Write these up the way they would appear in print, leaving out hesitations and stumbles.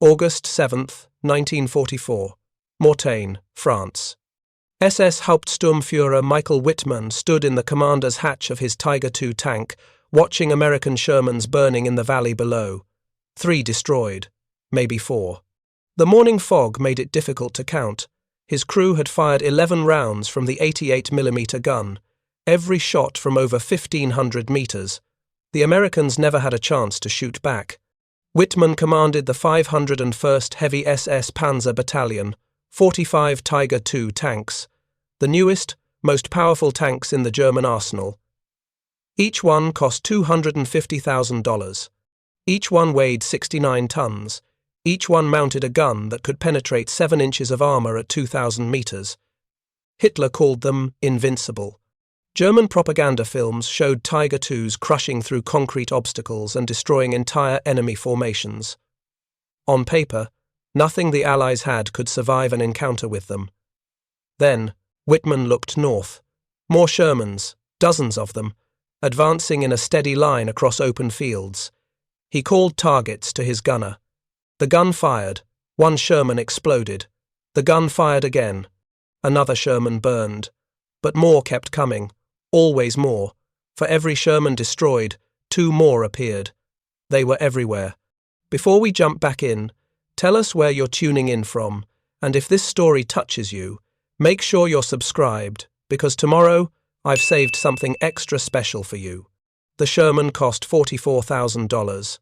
August 7th, 1944. Mortain, France. SS Hauptsturmführer Michael Wittmann stood in the commander's hatch of his Tiger II tank, watching American Shermans burning in the valley below. 3 destroyed, maybe 4. The morning fog made it difficult to count. His crew had fired 11 rounds from the 88mm gun, every shot from over 1,500 meters. The Americans never had a chance to shoot back. Wittmann commanded the 501st Heavy SS Panzer Battalion, 45 Tiger II tanks, the newest, most powerful tanks in the German arsenal. Each one cost $250,000. Each one weighed 69 tons. Each one mounted a gun that could penetrate 7 inches of armor at 2,000 meters. Hitler called them invincible. German propaganda films showed Tiger IIs crushing through concrete obstacles and destroying entire enemy formations. On paper, nothing the Allies had could survive an encounter with them. Then, Wittmann looked north. More Shermans, dozens of them, advancing in a steady line across open fields. He called targets to his gunner. The gun fired. One Sherman exploded. The gun fired again. Another Sherman burned. But more kept coming. Always more. For every Sherman destroyed, 2 more appeared. They were everywhere. Before we jump back in, tell us where you're tuning in from, and if this story touches you, make sure you're subscribed, because tomorrow I've saved something extra special for you. The Sherman cost $44,000.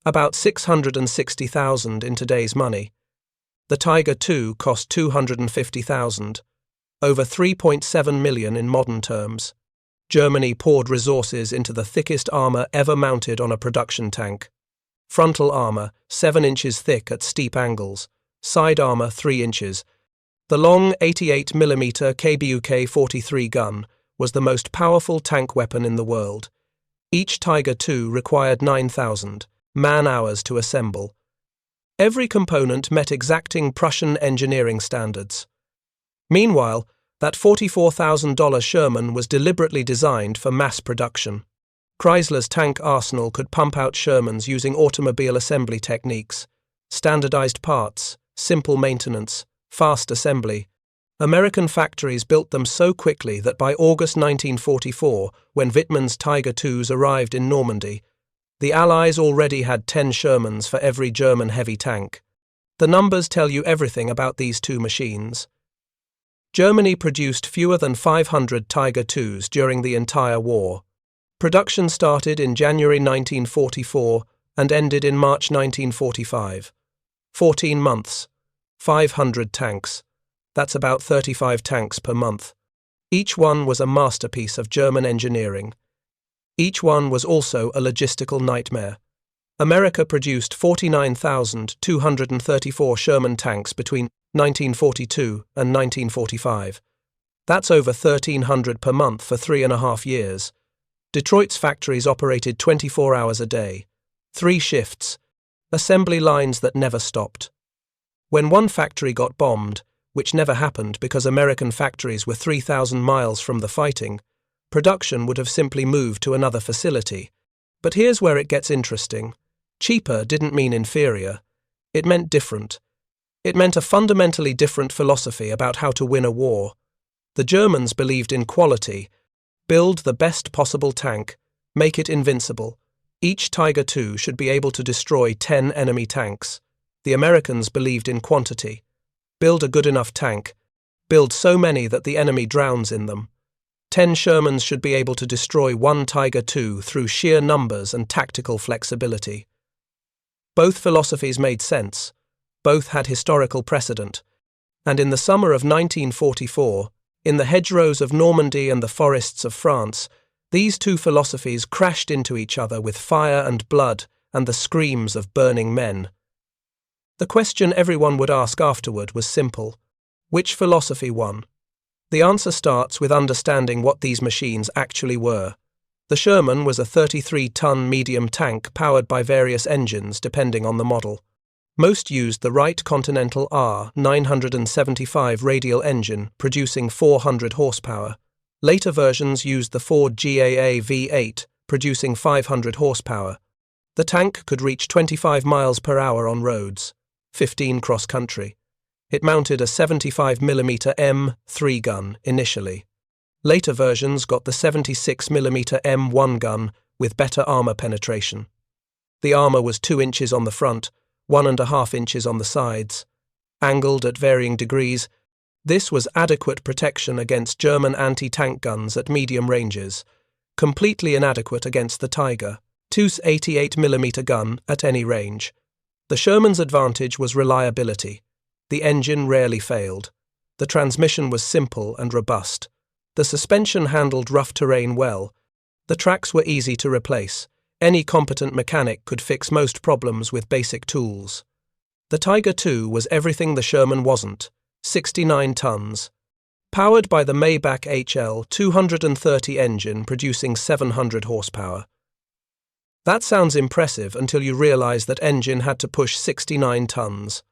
About $660,000 in today's money. The Tiger II cost $250,000. Over $3.7 million in modern terms. Germany poured resources into the thickest armor ever mounted on a production tank. Frontal armor, 7 inches thick at steep angles. Side armor, 3 inches. The long 88mm KBUK-43 gun was the most powerful tank weapon in the world. Each Tiger II required 9,000 man-hours to assemble. Every component met exacting Prussian engineering standards. Meanwhile, that $44,000 Sherman was deliberately designed for mass production. Chrysler's tank arsenal could pump out Shermans using automobile assembly techniques, standardized parts, simple maintenance, fast assembly. American factories built them so quickly that by August 1944, when Wittmann's Tiger IIs arrived in Normandy, the Allies already had 10 Shermans for every German heavy tank. The numbers tell you everything about these 2 machines. Germany produced fewer than 500 Tiger IIs during the entire war. Production started in January 1944 and ended in March 1945. 14 months. 500 tanks. That's about 35 tanks per month. Each one was a masterpiece of German engineering. Each one was also a logistical nightmare. America produced 49,234 Sherman tanks between 1942 and 1945. That's over 1,300 per month for 3.5 years. Detroit's factories operated 24 hours a day. 3 shifts. Assembly lines that never stopped. When one factory got bombed, which never happened because American factories were 3,000 miles from the fighting, production would have simply moved to another facility. But here's where it gets interesting. Cheaper didn't mean inferior. It meant different. It meant a fundamentally different philosophy about how to win a war. The Germans believed in quality. Build the best possible tank. Make it invincible. Each Tiger II should be able to destroy 10 enemy tanks. The Americans believed in quantity. Build a good enough tank. Build so many that the enemy drowns in them. 10 Shermans should be able to destroy 1 Tiger II through sheer numbers and tactical flexibility. Both philosophies made sense. Both had historical precedent. And in the summer of 1944, in the hedgerows of Normandy and the forests of France, these 2 philosophies crashed into each other with fire and blood and the screams of burning men. The question everyone would ask afterward was simple. Which philosophy won? The answer starts with understanding what these machines actually were. The Sherman was a 33-ton medium tank powered by various engines depending on the model. Most used the Wright Continental R975 radial engine, producing 400 horsepower. Later versions used the Ford GAA V8, producing 500 horsepower. The tank could reach 25 miles per hour on roads. 15 cross-country. It mounted a 75mm M3 gun initially. Later versions got the 76mm M1 gun with better armor penetration. The armor was 2 inches on the front, 1.5 inches on the sides. Angled at varying degrees, this was adequate protection against German anti-tank guns at medium ranges, completely inadequate against the Tiger II's 88mm gun at any range. The Sherman's advantage was reliability. The engine rarely failed. The transmission was simple and robust. The suspension handled rough terrain well. The tracks were easy to replace. Any competent mechanic could fix most problems with basic tools. The Tiger II was everything the Sherman wasn't, 69 tons. Powered by the Maybach HL 230 engine producing 700 horsepower. That sounds impressive until you realize that engine had to push 69 tons.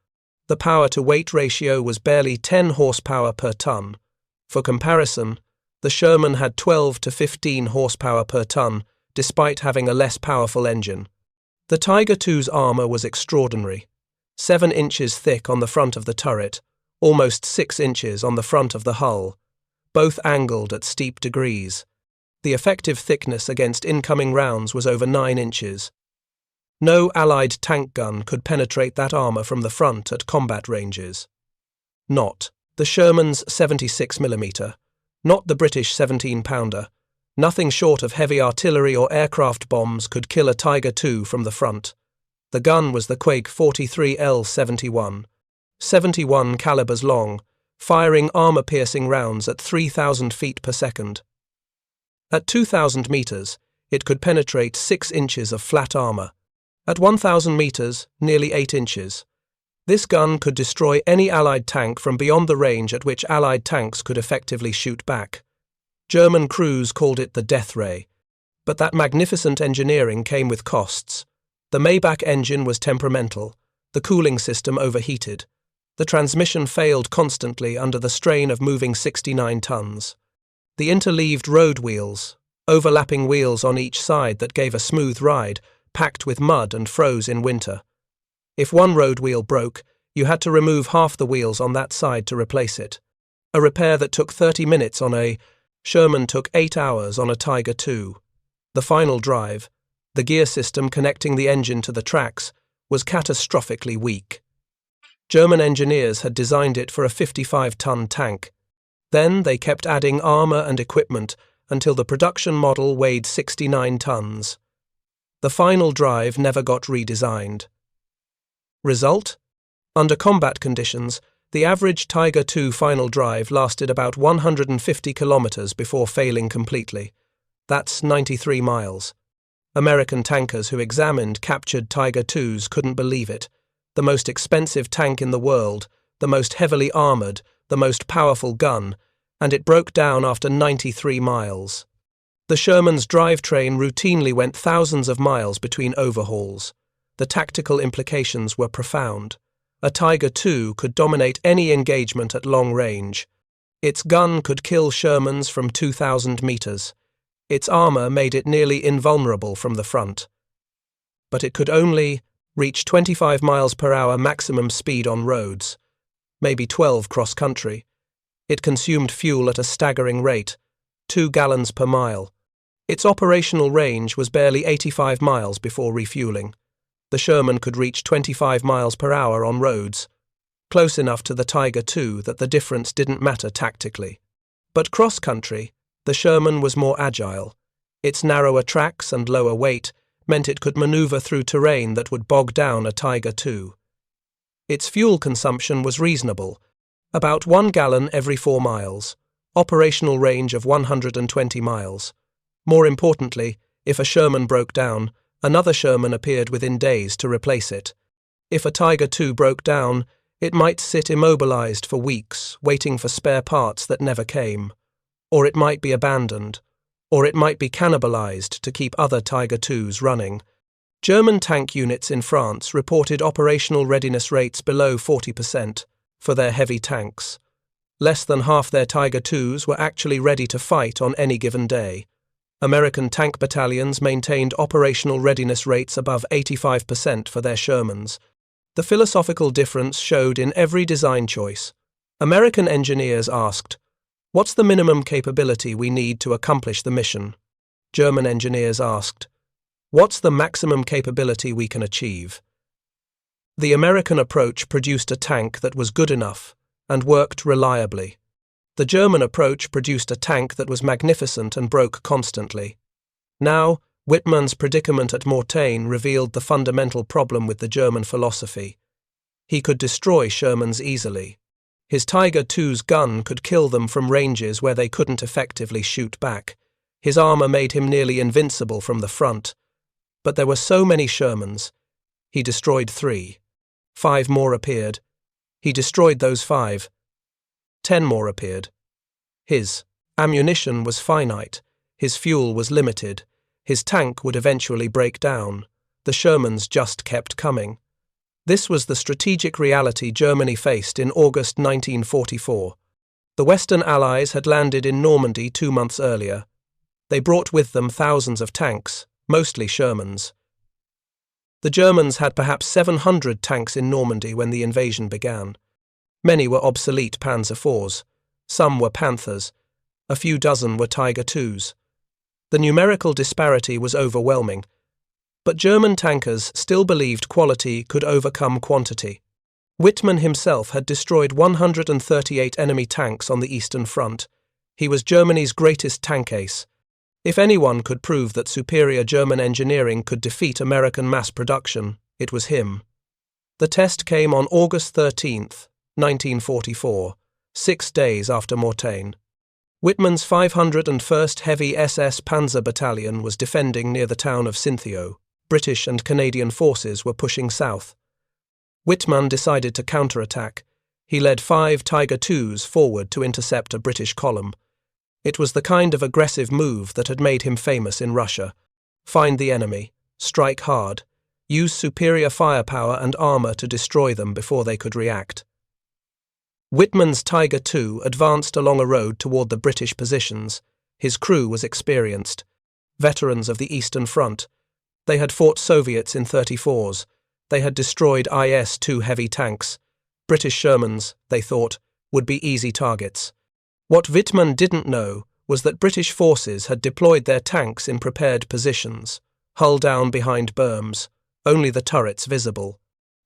The power-to-weight ratio was barely 10 horsepower per ton. For comparison, the Sherman had 12 to 15 horsepower per ton, despite having a less powerful engine. The Tiger II's armor was extraordinary. 7 inches thick on the front of the turret, almost 6 inches on the front of the hull, both angled at steep degrees. The effective thickness against incoming rounds was over 9 inches. No Allied tank gun could penetrate that armor from the front at combat ranges. Not the Sherman's 76mm, not the British 17-pounder. Nothing short of heavy artillery or aircraft bombs could kill a Tiger II from the front. The gun was the Quake 43L71, 71 calibers long, firing armor-piercing rounds at 3,000 feet per second. At 2,000 meters, it could penetrate 6 inches of flat armor. At 1,000 meters, nearly 8 inches. This gun could destroy any Allied tank from beyond the range at which Allied tanks could effectively shoot back. German crews called it the death ray. But that magnificent engineering came with costs. The Maybach engine was temperamental. The cooling system overheated. The transmission failed constantly under the strain of moving 69 tons. The interleaved road wheels, overlapping wheels on each side that gave a smooth ride, packed with mud and froze in winter. If one road wheel broke, you had to remove half the wheels on that side to replace it. A repair that took 30 minutes on a Sherman took 8 hours on a Tiger II. The final drive, the gear system connecting the engine to the tracks, was catastrophically weak. German engineers had designed it for a 55-ton tank. Then they kept adding armor and equipment until the production model weighed 69 tons. The final drive never got redesigned. Result? Under combat conditions, the average Tiger II final drive lasted about 150 kilometers before failing completely. That's 93 miles. American tankers who examined captured Tiger IIs couldn't believe it. The most expensive tank in the world, the most heavily armored, the most powerful gun, and it broke down after 93 miles. The Sherman's drivetrain routinely went thousands of miles between overhauls. The tactical implications were profound. A Tiger II could dominate any engagement at long range. Its gun could kill Shermans from 2,000 meters. Its armor made it nearly invulnerable from the front. But it could only reach 25 miles per hour maximum speed on roads, maybe 12 cross-country. It consumed fuel at a staggering rate, 2 gallons per mile. Its operational range was barely 85 miles before refueling. The Sherman could reach 25 miles per hour on roads, close enough to the Tiger II that the difference didn't matter tactically. But cross-country, the Sherman was more agile. Its narrower tracks and lower weight meant it could maneuver through terrain that would bog down a Tiger II. Its fuel consumption was reasonable, about 1 gallon every 4 miles, operational range of 120 miles. More importantly, if a Sherman broke down, another Sherman appeared within days to replace it. If a Tiger II broke down, it might sit immobilized for weeks, waiting for spare parts that never came. Or it might be abandoned. Or it might be cannibalized to keep other Tiger IIs running. German tank units in France reported operational readiness rates below 40% for their heavy tanks. Less than half their Tiger IIs were actually ready to fight on any given day. American tank battalions maintained operational readiness rates above 85% for their Shermans. The philosophical difference showed in every design choice. American engineers asked, "What's the minimum capability we need to accomplish the mission?" German engineers asked, "What's the maximum capability we can achieve?" The American approach produced a tank that was good enough and worked reliably. The German approach produced a tank that was magnificent and broke constantly. Now, Wittmann's predicament at Mortain revealed the fundamental problem with the German philosophy. He could destroy Shermans easily. His Tiger II's gun could kill them from ranges where they couldn't effectively shoot back. His armor made him nearly invincible from the front. But there were so many Shermans. He destroyed 3. 5 more appeared. He destroyed those 5. 10 more appeared. His ammunition was finite. His fuel was limited. His tank would eventually break down. The Shermans just kept coming. This was the strategic reality Germany faced in August 1944. The Western Allies had landed in Normandy 2 months earlier. They brought with them thousands of tanks, mostly Shermans. The Germans had perhaps 700 tanks in Normandy when the invasion began. Many were obsolete Panzer IVs. Some were Panthers. A few dozen were Tiger IIs. The numerical disparity was overwhelming. But German tankers still believed quality could overcome quantity. Wittmann himself had destroyed 138 enemy tanks on the Eastern Front. He was Germany's greatest tank ace. If anyone could prove that superior German engineering could defeat American mass production, it was him. The test came on August 13, 1944, 6 days after Mortain. Wittmann's 501st Heavy SS Panzer Battalion was defending near the town of Cinthio. British and Canadian forces were pushing south. Wittmann decided to counterattack. He led 5 Tiger IIs forward to intercept a British column. It was the kind of aggressive move that had made him famous in Russia. Find the enemy, strike hard, use superior firepower and armor to destroy them before they could react. Wittmann's Tiger II advanced along a road toward the British positions. His crew was experienced. Veterans of the Eastern Front. They had fought Soviets in 34s. They had destroyed IS-2 heavy tanks. British Shermans, they thought, would be easy targets. What Wittmann didn't know was that British forces had deployed their tanks in prepared positions, hull down behind berms, only the turrets visible.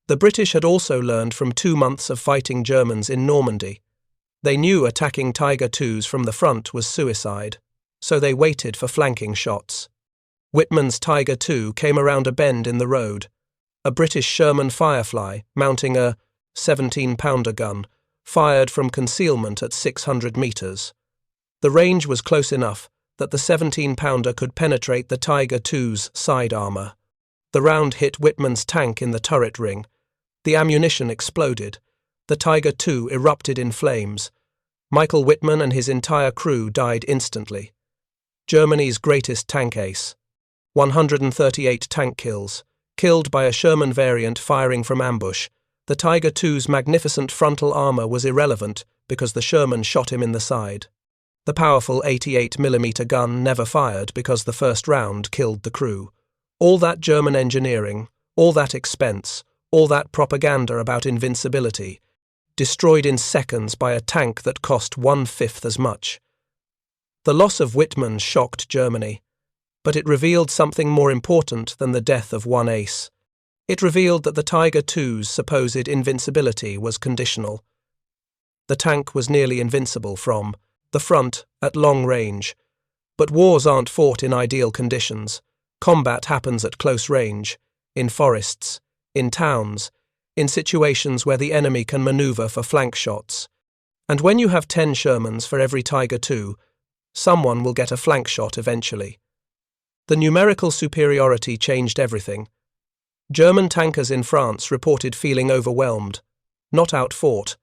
The British had also learned from 2 months of fighting Germans in Normandy. They knew attacking Tiger IIs from the front was suicide, so they waited for flanking shots. Wittmann's Tiger II came around a bend in the road. A British Sherman Firefly, mounting a 17-pounder gun, fired from concealment at 600 meters. The range was close enough that the 17-pounder could penetrate the Tiger II's side armor. The round hit Wittmann's tank in the turret ring. The ammunition exploded. The Tiger II erupted in flames. Michael Wittmann and his entire crew died instantly. Germany's greatest tank ace. 138 tank kills, killed by a Sherman variant firing from ambush. The Tiger II's magnificent frontal armor was irrelevant because the Sherman shot him in the side. The powerful 88mm gun never fired because the first round killed the crew. All that German engineering, all that expense, all that propaganda about invincibility, destroyed in seconds by a tank that cost 1/5 as much. The loss of Wittmann shocked Germany, but it revealed something more important than the death of one ace. It revealed that the Tiger II's supposed invincibility was conditional. The tank was nearly invincible from the front at long range. But wars aren't fought in ideal conditions. Combat happens at close range, in forests, in towns, in situations where the enemy can maneuver for flank shots. And when you have 10 Shermans for every Tiger II, someone will get a flank shot eventually. The numerical superiority changed everything. German tankers in France reported feeling overwhelmed, not outfought.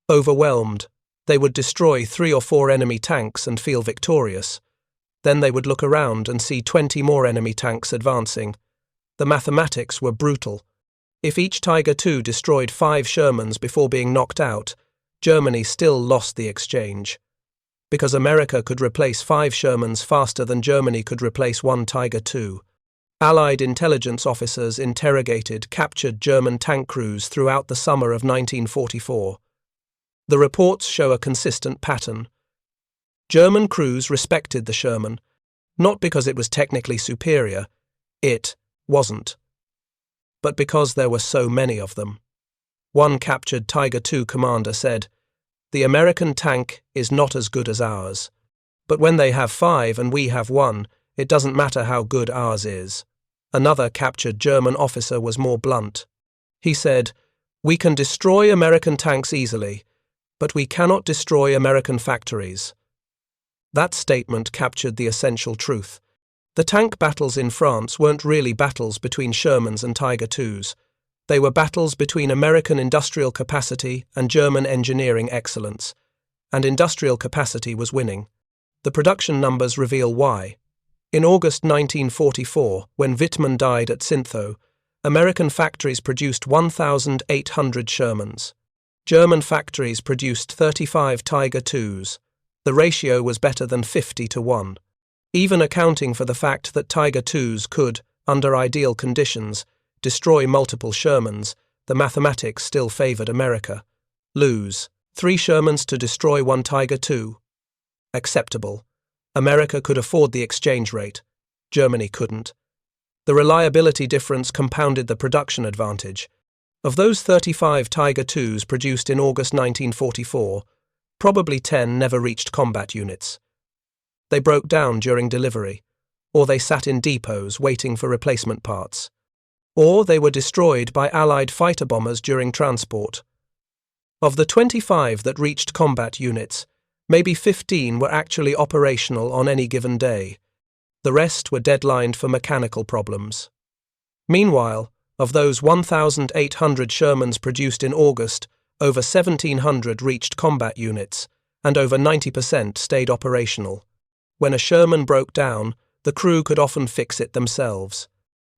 Overwhelmed. They would destroy 3 or 4 enemy tanks and feel victorious. Then they would look around and see 20 more enemy tanks advancing. The mathematics were brutal. If each Tiger II destroyed 5 Shermans before being knocked out, Germany still lost the exchange. Because America could replace 5 Shermans faster than Germany could replace 1 Tiger II. Allied intelligence officers interrogated captured German tank crews throughout the summer of 1944. The reports show a consistent pattern. German crews respected the Sherman, not because it was technically superior, it wasn't, but because there were so many of them. One captured Tiger II commander said, "The American tank is not as good as ours, but when they have 5 and we have 1, it doesn't matter how good ours is." Another captured German officer was more blunt. He said, "We can destroy American tanks easily, but we cannot destroy American factories." That statement captured the essential truth. The tank battles in France weren't really battles between Shermans and Tiger IIs. They were battles between American industrial capacity and German engineering excellence, and industrial capacity was winning. The production numbers reveal why. In August 1944, when Wittmann died at Syntho, American factories produced 1,800 Shermans. German factories produced 35 Tiger IIs. The ratio was better than 50-1. Even accounting for the fact that Tiger IIs could, under ideal conditions, destroy multiple Shermans, the mathematics still favored America. Lose. 3 Shermans to destroy 1 Tiger II. Acceptable. America could afford the exchange rate. Germany couldn't. The reliability difference compounded the production advantage. Of those 35 Tiger IIs produced in August 1944, probably 10 never reached combat units. They broke down during delivery, or they sat in depots waiting for replacement parts, or they were destroyed by Allied fighter bombers during transport. Of the 25 that reached combat units, maybe 15 were actually operational on any given day. The rest were deadlined for mechanical problems. Meanwhile, of those 1,800 Shermans produced in August, over 1,700 reached combat units, and over 90% stayed operational. When a Sherman broke down, the crew could often fix it themselves.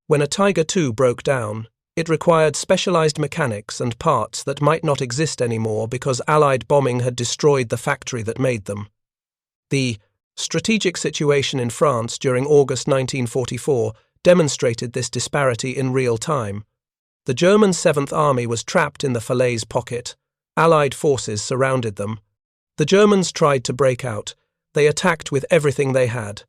When a Tiger II broke down, it required specialized mechanics and parts that might not exist anymore because Allied bombing had destroyed the factory that made them. The strategic situation in France during August 1944 demonstrated this disparity in real time. The German 7th Army was trapped in the Falaise pocket. Allied forces surrounded them. The Germans tried to break out. They attacked with everything they had,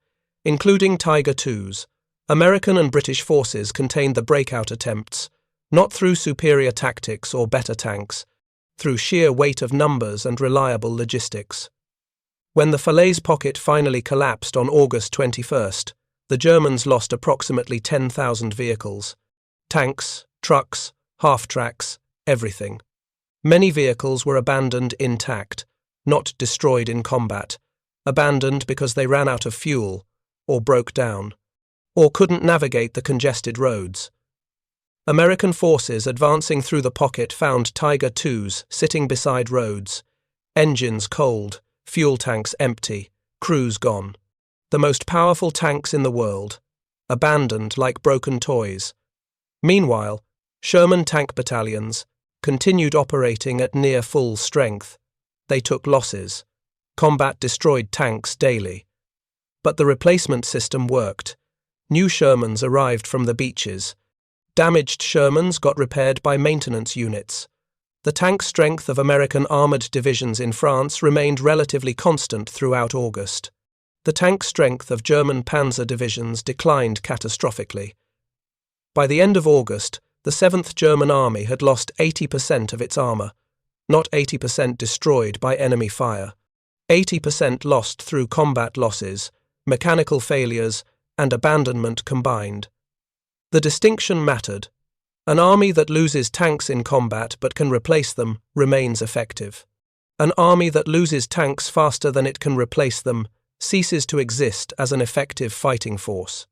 including Tiger IIs. American and British forces contained the breakout attempts, not through superior tactics or better tanks, through sheer weight of numbers and reliable logistics. When the Falaise pocket finally collapsed on August 21st, the Germans lost approximately 10,000 vehicles. Tanks, trucks, half-tracks, everything. Many vehicles were abandoned intact, not destroyed in combat, abandoned because they ran out of fuel, or broke down, or couldn't navigate the congested roads. American forces advancing through the pocket found Tiger IIs sitting beside roads, engines cold, fuel tanks empty, crews gone. The most powerful tanks in the world, abandoned like broken toys. Meanwhile, Sherman tank battalions continued operating at near full strength. They took losses. Combat destroyed tanks daily. But the replacement system worked. New Shermans arrived from the beaches. Damaged Shermans got repaired by maintenance units. The tank strength of American armored divisions in France remained relatively constant throughout August. The tank strength of German panzer divisions declined catastrophically. By the end of August, the 7th German Army had lost 80% of its armor, not 80% destroyed by enemy fire. 80% lost through combat losses, mechanical failures, and abandonment combined. The distinction mattered. An army that loses tanks in combat but can replace them remains effective. An army that loses tanks faster than it can replace them ceases to exist as an effective fighting force.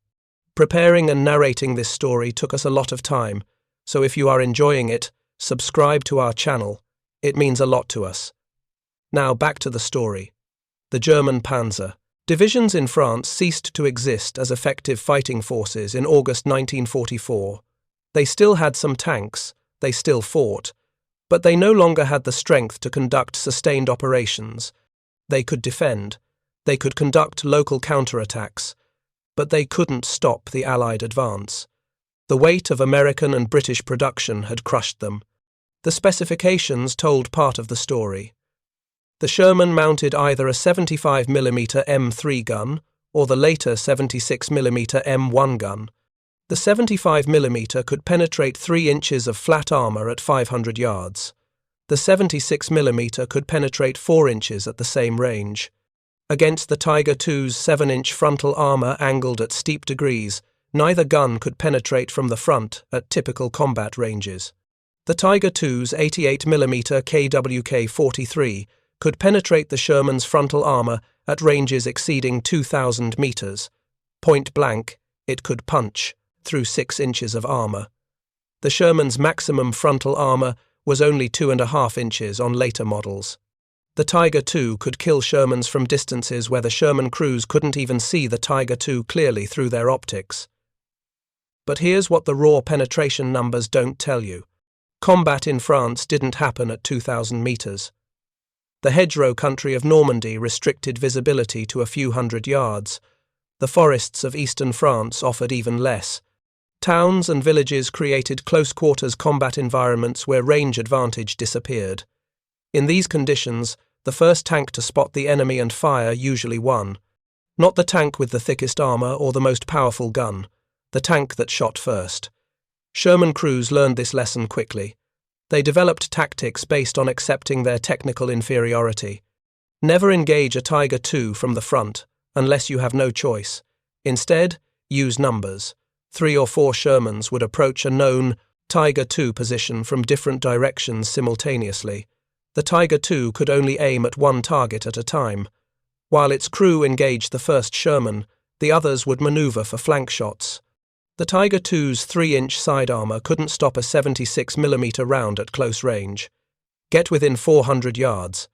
Preparing and narrating this story took us a lot of time, so if you are enjoying it, subscribe to our channel. It means a lot to us. Now back to the story. The German Panzer. Divisions in France ceased to exist as effective fighting forces in August 1944. They still had some tanks, they still fought, but they no longer had the strength to conduct sustained operations. They could defend, they could conduct local counterattacks, but they couldn't stop the Allied advance. The weight of American and British production had crushed them. The specifications told part of the story. The Sherman mounted either a 75mm M3 gun or the later 76mm M1 gun. The 75mm could penetrate 3 inches of flat armor at 500 yards. The 76mm could penetrate 4 inches at the same range. Against the Tiger II's 7-inch frontal armor angled at steep degrees, neither gun could penetrate from the front at typical combat ranges. The Tiger II's 88mm KWK-43 could penetrate the Sherman's frontal armor at ranges exceeding 2,000 meters. Point blank, it could punch through 6 inches of armor. The Sherman's maximum frontal armor was only 2.5 inches on later models. The Tiger II could kill Shermans from distances where the Sherman crews couldn't even see the Tiger II clearly through their optics. But here's what the raw penetration numbers don't tell you. Combat in France didn't happen at 2,000 meters. The hedgerow country of Normandy restricted visibility to a few hundred yards. The forests of eastern France offered even less. Towns and villages created close-quarters combat environments where range advantage disappeared. In these conditions, the first tank to spot the enemy and fire usually won. Not the tank with the thickest armor or the most powerful gun, the tank that shot first. Sherman crews learned this lesson quickly. They developed tactics based on accepting their technical inferiority. Never engage a Tiger II from the front, unless you have no choice. Instead, use numbers. 3 or 4 Shermans would approach a known Tiger II position from different directions simultaneously. The Tiger II could only aim at one target at a time. While its crew engaged the first Sherman, the others would maneuver for flank shots. The Tiger II's 3-inch side armor couldn't stop a 76mm round at close range. Get within 400 yards.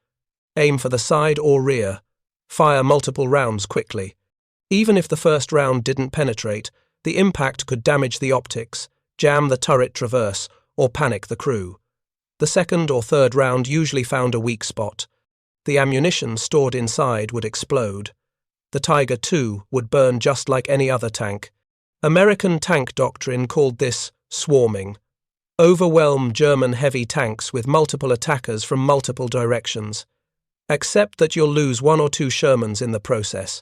Aim for the side or rear. Fire multiple rounds quickly. Even if the first round didn't penetrate, the impact could damage the optics, jam the turret traverse, or panic the crew. The second or third round usually found a weak spot. The ammunition stored inside would explode. The Tiger II would burn just like any other tank. American tank doctrine called this swarming. Overwhelm German heavy tanks with multiple attackers from multiple directions. Accept that you'll lose 1 or 2 Shermans in the process.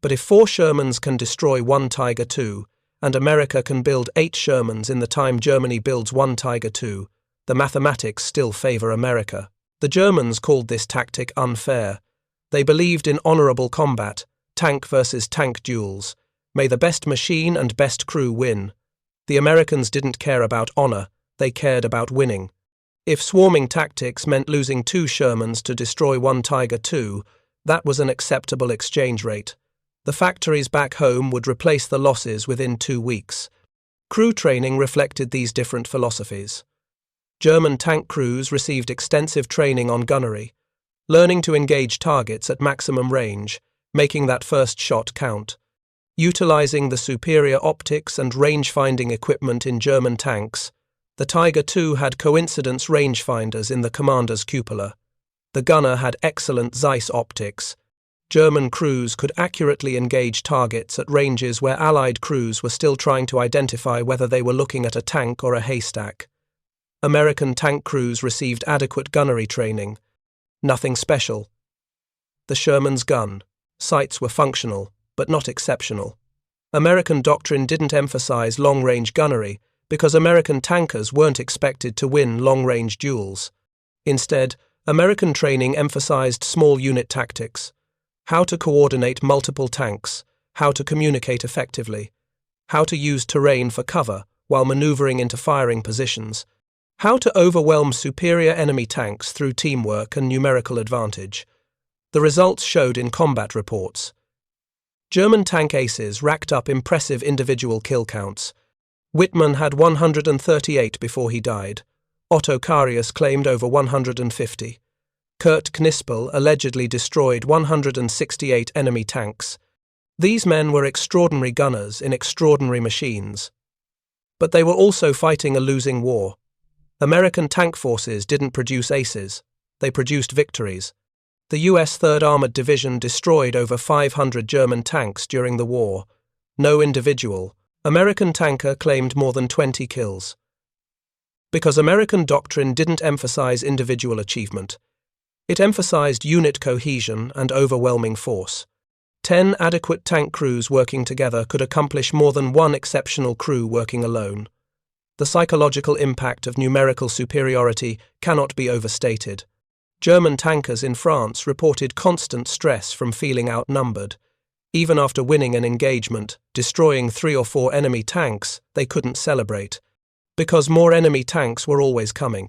But if 4 Shermans can destroy 1 Tiger II, and America can build 8 Shermans in the time Germany builds 1 Tiger II, the mathematics still favor America. The Germans called this tactic unfair. They believed in honorable combat, tank versus tank duels. May the best machine and best crew win. The Americans didn't care about honor, they cared about winning. If swarming tactics meant losing 2 Shermans to destroy 1 Tiger II, that was an acceptable exchange rate. The factories back home would replace the losses within 2 weeks. Crew training reflected these different philosophies. German tank crews received extensive training on gunnery, learning to engage targets at maximum range, making that first shot count. Utilizing the superior optics and range-finding equipment in German tanks, the Tiger II had coincidence rangefinders in the commander's cupola. The gunner had excellent Zeiss optics. German crews could accurately engage targets at ranges where Allied crews were still trying to identify whether they were looking at a tank or a haystack. American tank crews received adequate gunnery training. Nothing special. The Sherman's gun. Sights were functional, but not exceptional. American doctrine didn't emphasize long-range gunnery because American tankers weren't expected to win long-range duels. Instead, American training emphasized small unit tactics. How to coordinate multiple tanks, how to communicate effectively, how to use terrain for cover while maneuvering into firing positions, how to overwhelm superior enemy tanks through teamwork and numerical advantage. The results showed in combat reports. German tank aces racked up impressive individual kill counts. Wittmann had 138 before he died. Otto Carius claimed over 150. Kurt Knispel allegedly destroyed 168 enemy tanks. These men were extraordinary gunners in extraordinary machines. But they were also fighting a losing war. American tank forces didn't produce aces. They produced victories. The U.S. 3rd Armored Division destroyed over 500 German tanks during the war. no individual, American tanker claimed more than 20 kills. Because American doctrine didn't emphasize individual achievement. It emphasized unit cohesion and overwhelming force. 10 adequate tank crews working together could accomplish more than one exceptional crew working alone. The psychological impact of numerical superiority cannot be overstated. German tankers in France reported constant stress from feeling outnumbered. Even after winning an engagement, destroying 3 or 4 enemy tanks, they couldn't celebrate. Because more enemy tanks were always coming.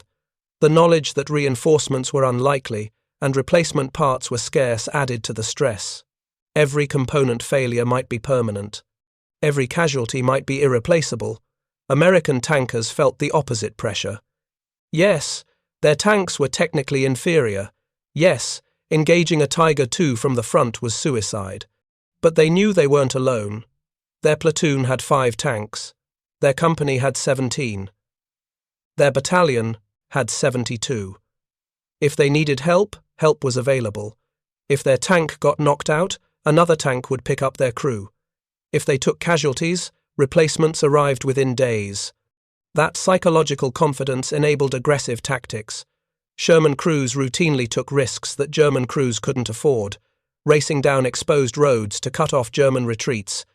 The knowledge that reinforcements were unlikely and replacement parts were scarce added to the stress. Every component failure might be permanent. Every casualty might be irreplaceable. American tankers felt the opposite pressure. Yes, their tanks were technically inferior. Yes, engaging a Tiger II from the front was suicide. But they knew they weren't alone. Their platoon had 5 tanks. Their company had 17. Their battalion had 72. If they needed help, help was available. If their tank got knocked out, another tank would pick up their crew. If they took casualties, replacements arrived within days. That psychological confidence enabled aggressive tactics. Sherman crews routinely took risks that German crews couldn't afford, racing down exposed roads to cut off German retreats,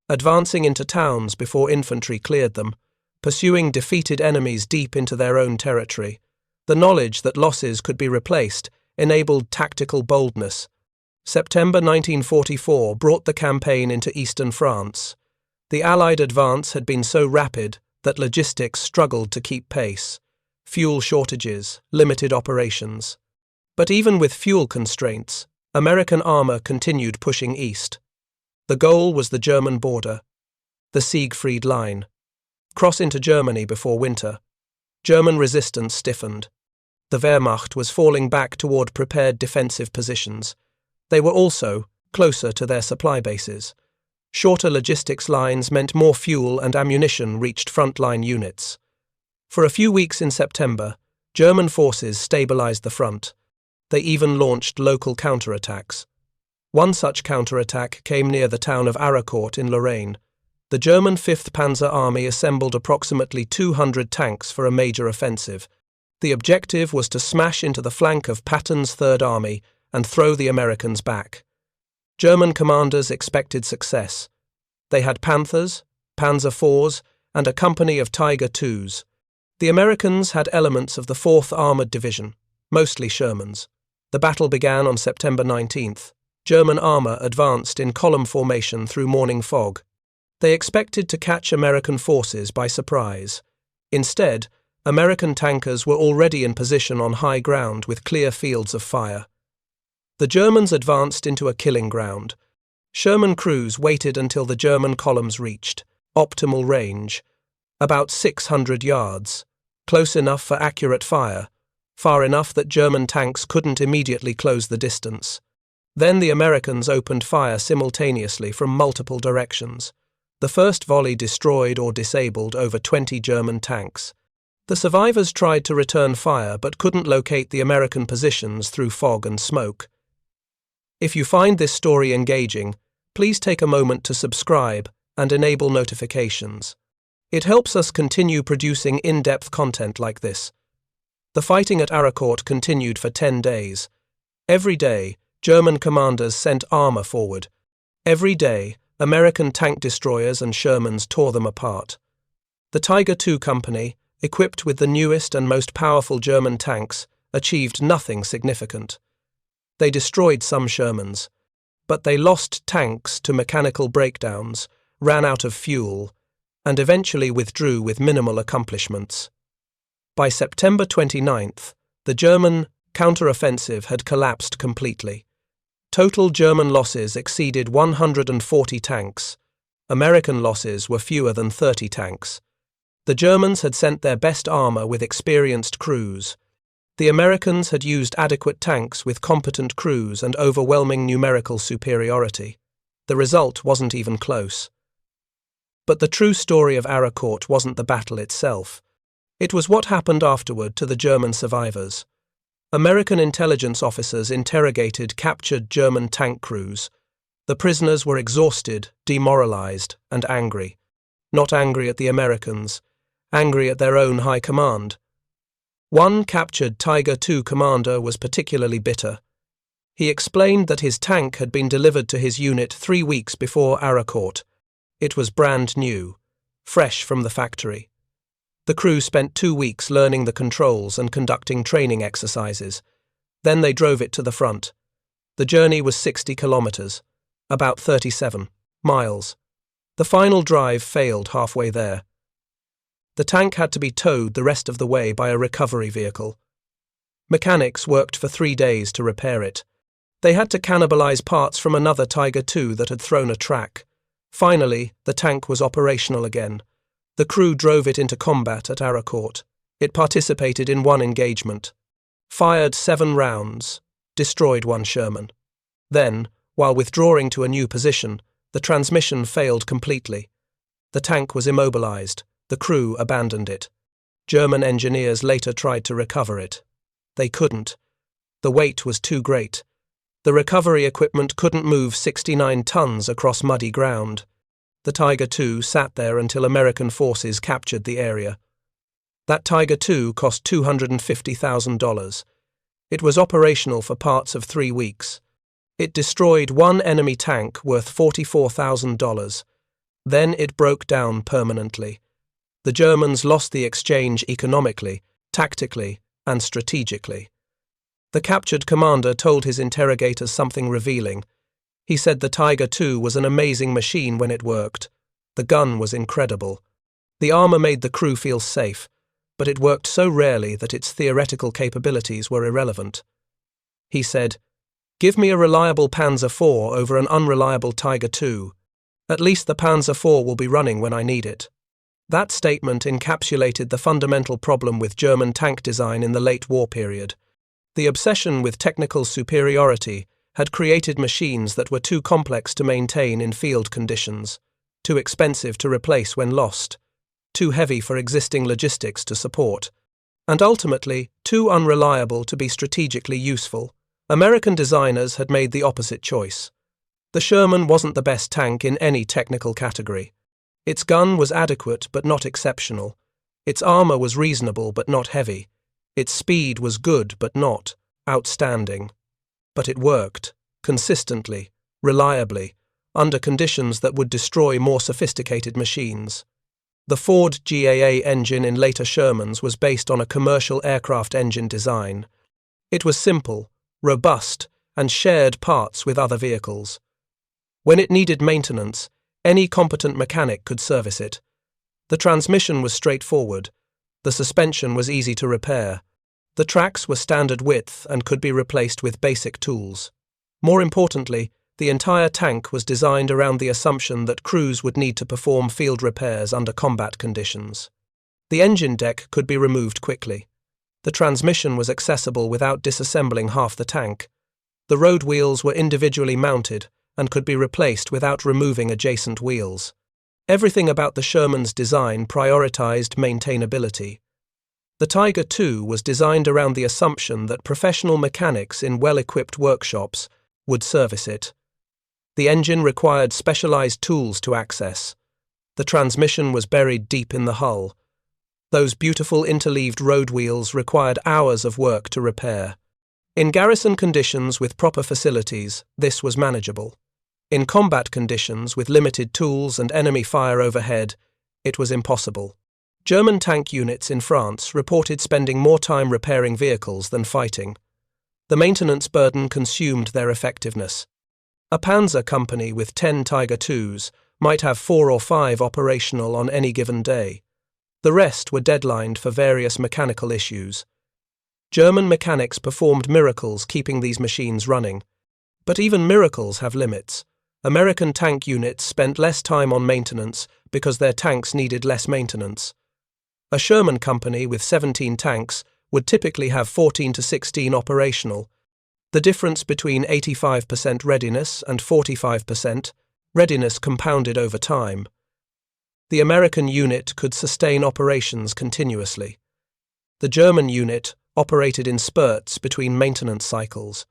advancing into towns before infantry cleared them, pursuing defeated enemies deep into their own territory. The knowledge that losses could be replaced enabled tactical boldness. September 1944 brought the campaign into eastern France. The Allied advance had been so rapid that logistics struggled to keep pace. Fuel shortages, limited operations. But even with fuel constraints, American armor continued pushing east. The goal was the German border, the Siegfried Line. Cross into Germany before winter. German resistance stiffened. The Wehrmacht was falling back toward prepared defensive positions. They were also closer to their supply bases. Shorter logistics lines meant more fuel and ammunition reached frontline units. For a few weeks in September, German forces stabilized the front. They even launched local counterattacks. One such counterattack came near the town of Aracourt in Lorraine. The German 5th Panzer Army assembled approximately 200 tanks for a major offensive. The objective was to smash into the flank of Patton's Third Army and throw the Americans back. German commanders expected success. They had Panthers, Panzer IVs, and a company of Tiger IIs. The Americans had elements of the 4th Armored Division, mostly Shermans. The battle began on September 19th. German armor advanced in column formation through morning fog. They expected to catch American forces by surprise. Instead, American tankers were already in position on high ground with clear fields of fire. The Germans advanced into a killing ground. Sherman crews waited until the German columns reached optimal range, about 600 yards, close enough for accurate fire, far enough that German tanks couldn't immediately close the distance. Then the Americans opened fire simultaneously from multiple directions. The first volley destroyed or disabled over 20 German tanks. The survivors tried to return fire but couldn't locate the American positions through fog and smoke. If you find this story engaging, please take a moment to subscribe and enable notifications. It helps us continue producing in-depth content like this. The fighting at Aracourt continued for 10 days. Every day, German commanders sent armor forward. Every day, American tank destroyers and Shermans tore them apart. The Tiger II Company, equipped with the newest and most powerful German tanks, achieved nothing significant. They destroyed some Shermans, but they lost tanks to mechanical breakdowns, ran out of fuel, and eventually withdrew with minimal accomplishments. By September 29th, the German counteroffensive had collapsed completely. Total German losses exceeded 140 tanks. American losses were fewer than 30 tanks. The Germans had sent their best armor with experienced crews. The Americans had used adequate tanks with competent crews and overwhelming numerical superiority. The result wasn't even close. But the true story of Aracourt wasn't the battle itself. It was what happened afterward to the German survivors. American intelligence officers interrogated captured German tank crews. The prisoners were exhausted, demoralized, and angry. Not angry at the Americans, angry at their own high command. One captured Tiger II commander was particularly bitter. He explained that his tank had been delivered to his unit 3 weeks before Aracourt. It was brand new, fresh from the factory. The crew spent 2 weeks learning the controls and conducting training exercises. Then they drove it to the front. The journey was 60 kilometers, about 37 miles. The final drive failed halfway there. The tank had to be towed the rest of the way by a recovery vehicle. Mechanics worked for 3 days to repair it. They had to cannibalize parts from another Tiger II that had thrown a track. Finally, the tank was operational again. The crew drove it into combat at Aracourt. It participated in 1 engagement, fired 7 rounds, destroyed 1 Sherman. Then, while withdrawing to a new position, the transmission failed completely. The tank was immobilized. The crew abandoned it. German engineers later tried to recover it. They couldn't. The weight was too great. The recovery equipment couldn't move 69 tons across muddy ground. The Tiger II sat there until American forces captured the area. That Tiger II cost $250,000. It was operational for parts of 3 weeks. It destroyed 1 enemy tank worth $44,000. Then it broke down permanently. The Germans lost the exchange economically, tactically, and strategically. The captured commander told his interrogators something revealing. He said the Tiger II was an amazing machine when it worked. The gun was incredible. The armor made the crew feel safe, but it worked so rarely that its theoretical capabilities were irrelevant. He said, "Give me a reliable Panzer IV over an unreliable Tiger II. At least the Panzer IV will be running when I need it." That statement encapsulated the fundamental problem with German tank design in the late war period. The obsession with technical superiority had created machines that were too complex to maintain in field conditions, too expensive to replace when lost, too heavy for existing logistics to support, and ultimately too unreliable to be strategically useful. American designers had made the opposite choice. The Sherman wasn't the best tank in any technical category. Its gun was adequate but not exceptional. Its armor was reasonable but not heavy. Its speed was good but not outstanding. But it worked, consistently, reliably, under conditions that would destroy more sophisticated machines. The Ford GAA engine in later Shermans was based on a commercial aircraft engine design. It was simple, robust, and shared parts with other vehicles. When it needed maintenance, any competent mechanic could service it. The transmission was straightforward. The suspension was easy to repair. The tracks were standard width and could be replaced with basic tools. More importantly, the entire tank was designed around the assumption that crews would need to perform field repairs under combat conditions. The engine deck could be removed quickly. The transmission was accessible without disassembling half the tank. The road wheels were individually mounted and could be replaced without removing adjacent wheels. Everything about the Sherman's design prioritized maintainability. The Tiger II was designed around the assumption that professional mechanics in well-equipped workshops would service it. The engine required specialized tools to access. The transmission was buried deep in the hull. Those beautiful interleaved road wheels required hours of work to repair. In garrison conditions with proper facilities, this was manageable. In combat conditions with limited tools and enemy fire overhead, it was impossible. German tank units in France reported spending more time repairing vehicles than fighting. The maintenance burden consumed their effectiveness. A panzer company with 10 Tiger IIs might have 4 or 5 operational on any given day. The rest were deadlined for various mechanical issues. German mechanics performed miracles keeping these machines running. But even miracles have limits. American tank units spent less time on maintenance because their tanks needed less maintenance. A Sherman company with 17 tanks would typically have 14 to 16 operational. The difference between 85% readiness and 45% readiness compounded over time. The American unit could sustain operations continuously. The German unit operated in spurts between maintenance cycles.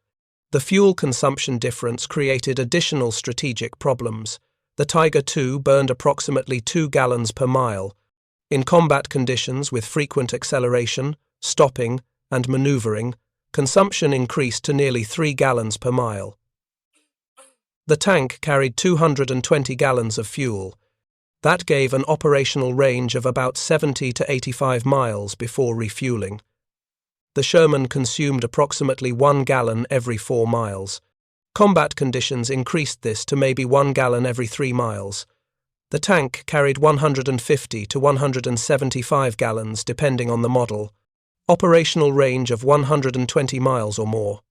The fuel consumption difference created additional strategic problems. The Tiger II burned approximately 2 gallons per mile. In combat conditions with frequent acceleration, stopping, and maneuvering, consumption increased to nearly 3 gallons per mile. The tank carried 220 gallons of fuel. That gave an operational range of about 70 to 85 miles before refueling. The Sherman consumed approximately 1 gallon every 4 miles. Combat conditions increased this to maybe 1 gallon every 3 miles. The tank carried 150 to 175 gallons depending on the model. Operational range of 120 miles or more.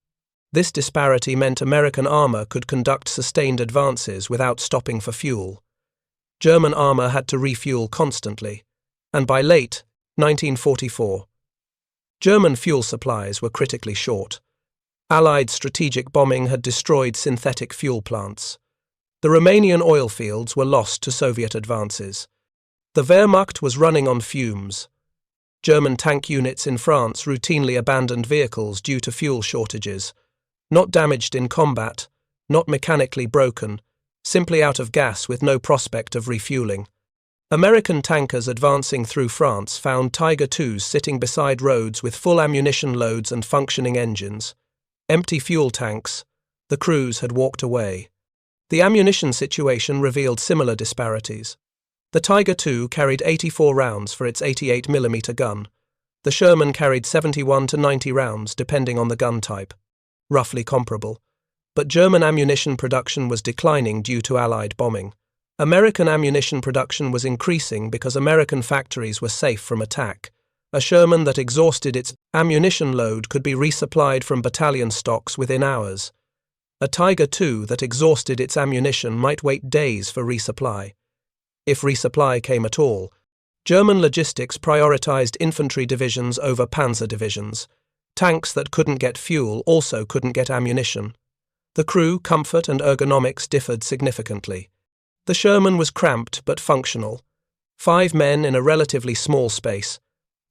This disparity meant American armor could conduct sustained advances without stopping for fuel. German armor had to refuel constantly, and by late 1944, German fuel supplies were critically short. Allied strategic bombing had destroyed synthetic fuel plants. The Romanian oil fields were lost to Soviet advances. The Wehrmacht was running on fumes. German tank units in France routinely abandoned vehicles due to fuel shortages, not damaged in combat, not mechanically broken, simply out of gas with no prospect of refueling. American tankers advancing through France found Tiger IIs sitting beside roads with full ammunition loads and functioning engines. Empty fuel tanks. The crews had walked away. The ammunition situation revealed similar disparities. The Tiger II carried 84 rounds for its 88mm gun. The Sherman carried 71 to 90 rounds depending on the gun type. Roughly comparable. But German ammunition production was declining due to Allied bombing. American ammunition production was increasing because American factories were safe from attack. A Sherman that exhausted its ammunition load could be resupplied from battalion stocks within hours. A Tiger II that exhausted its ammunition might wait days for resupply. If resupply came at all, German logistics prioritized infantry divisions over panzer divisions. Tanks that couldn't get fuel also couldn't get ammunition. The crew, comfort, and ergonomics differed significantly. The Sherman was cramped but functional. 5 men in a relatively small space.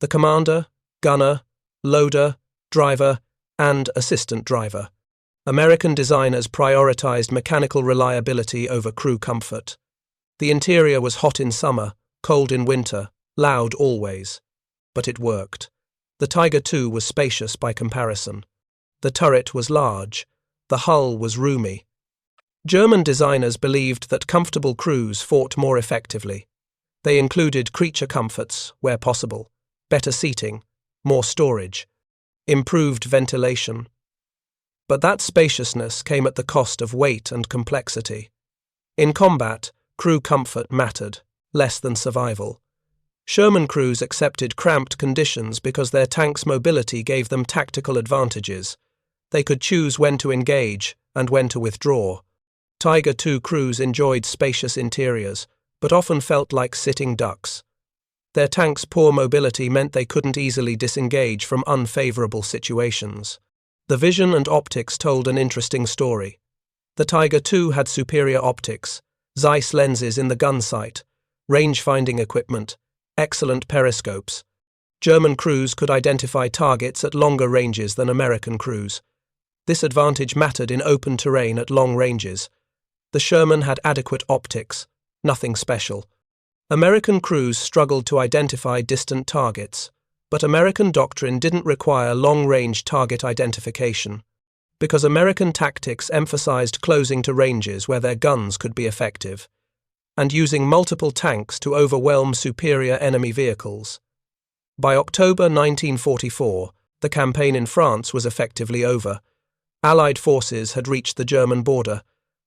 The commander, gunner, loader, driver, and assistant driver. American designers prioritized mechanical reliability over crew comfort. The interior was hot in summer, cold in winter, loud always. But it worked. The Tiger II was spacious by comparison. The turret was large. The hull was roomy. German designers believed that comfortable crews fought more effectively. They included creature comforts, where possible, better seating, more storage, improved ventilation. But that spaciousness came at the cost of weight and complexity. In combat, crew comfort mattered, less than survival. Sherman crews accepted cramped conditions because their tanks' mobility gave them tactical advantages. They could choose when to engage and when to withdraw. Tiger II crews enjoyed spacious interiors, but often felt like sitting ducks. Their tanks' poor mobility meant they couldn't easily disengage from unfavorable situations. The vision and optics told an interesting story. The Tiger II had superior optics, Zeiss lenses in the gun sight, range-finding equipment, excellent periscopes. German crews could identify targets at longer ranges than American crews. This advantage mattered in open terrain at long ranges. The Sherman had adequate optics, nothing special. American crews struggled to identify distant targets, but American doctrine didn't require long-range target identification, because American tactics emphasized closing to ranges where their guns could be effective, and using multiple tanks to overwhelm superior enemy vehicles. By October 1944, the campaign in France was effectively over. Allied forces had reached the German border.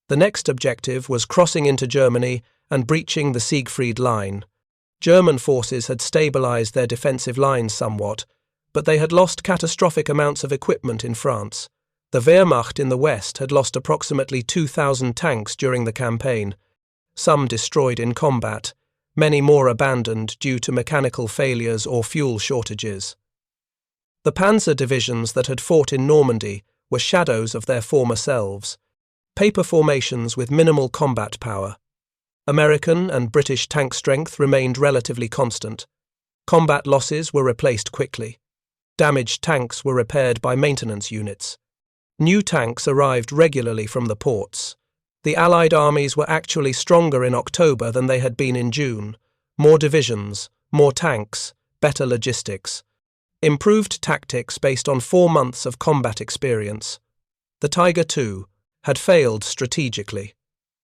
The next objective was crossing into Germany and breaching the Siegfried Line. German forces had stabilized their defensive lines somewhat, but they had lost catastrophic amounts of equipment in France. The Wehrmacht in the west had lost approximately 2,000 tanks during the campaign, some destroyed in combat, many more abandoned due to mechanical failures or fuel shortages. The panzer divisions that had fought in Normandy were shadows of their former selves, paper formations with minimal combat power. American and British tank strength remained relatively constant. Combat losses were replaced quickly. Damaged tanks were repaired by maintenance units. New tanks arrived regularly from the ports. The Allied armies were actually stronger in October than they had been in June. More divisions, more tanks, better logistics. Improved tactics based on 4 months of combat experience. The Tiger II had failed strategically.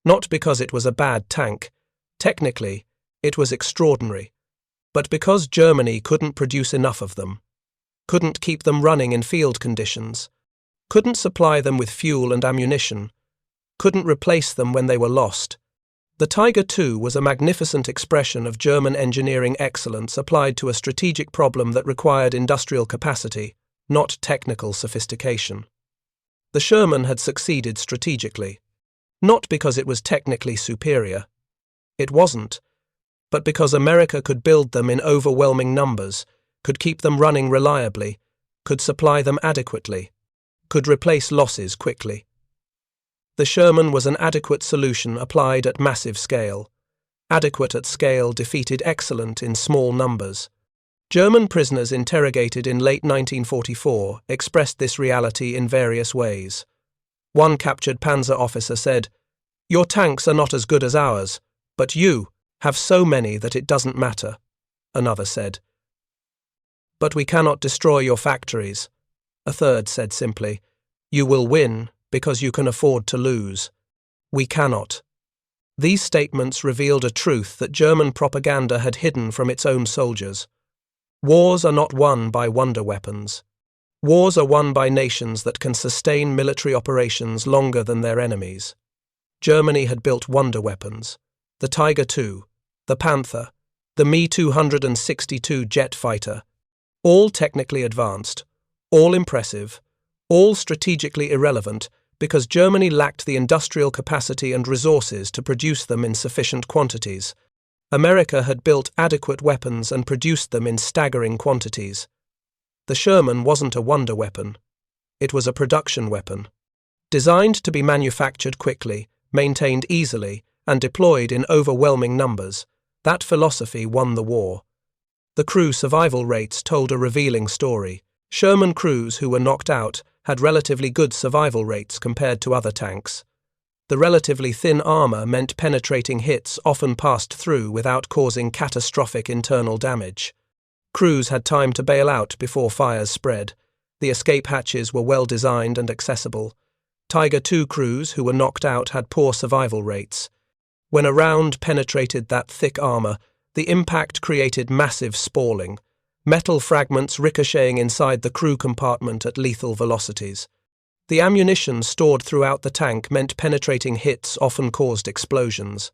Not because it was a bad tank. Technically, it was extraordinary. But because Germany couldn't produce enough of them. Couldn't keep them running in field conditions. Couldn't supply them with fuel and ammunition. Couldn't replace them when they were lost. The Tiger II was a magnificent expression of German engineering excellence applied to a strategic problem that required industrial capacity, not technical sophistication. The Sherman had succeeded strategically, not because it was technically superior. It wasn't, but because America could build them in overwhelming numbers, could keep them running reliably, could supply them adequately, could replace losses quickly. The Sherman was an adequate solution applied at massive scale. Adequate at scale defeated excellent in small numbers. German prisoners interrogated in late 1944 expressed this reality in various ways. One captured panzer officer said, "Your tanks are not as good as ours, but you have so many that it doesn't matter." Another said, "But we cannot destroy your factories." A third said simply, "You will win because you can afford to lose. We cannot." These statements revealed a truth that German propaganda had hidden from its own soldiers. Wars are not won by wonder weapons. Wars are won by nations that can sustain military operations longer than their enemies. Germany had built wonder weapons. The Tiger II, the Panther, the Me-262 jet fighter, all technically advanced, all impressive, all strategically irrelevant because Germany lacked the industrial capacity and resources to produce them in sufficient quantities. America had built adequate weapons and produced them in staggering quantities. The Sherman wasn't a wonder weapon. It was a production weapon. Designed to be manufactured quickly, maintained easily, and deployed in overwhelming numbers, that philosophy won the war. The crew survival rates told a revealing story. Sherman crews who were knocked out had relatively good survival rates compared to other tanks. The relatively thin armor meant penetrating hits often passed through without causing catastrophic internal damage. Crews had time to bail out before fires spread. The escape hatches were well designed and accessible. Tiger II crews who were knocked out had poor survival rates. When a round penetrated that thick armor, the impact created massive spalling. Metal fragments ricocheting inside the crew compartment at lethal velocities. The ammunition stored throughout the tank meant penetrating hits often caused explosions.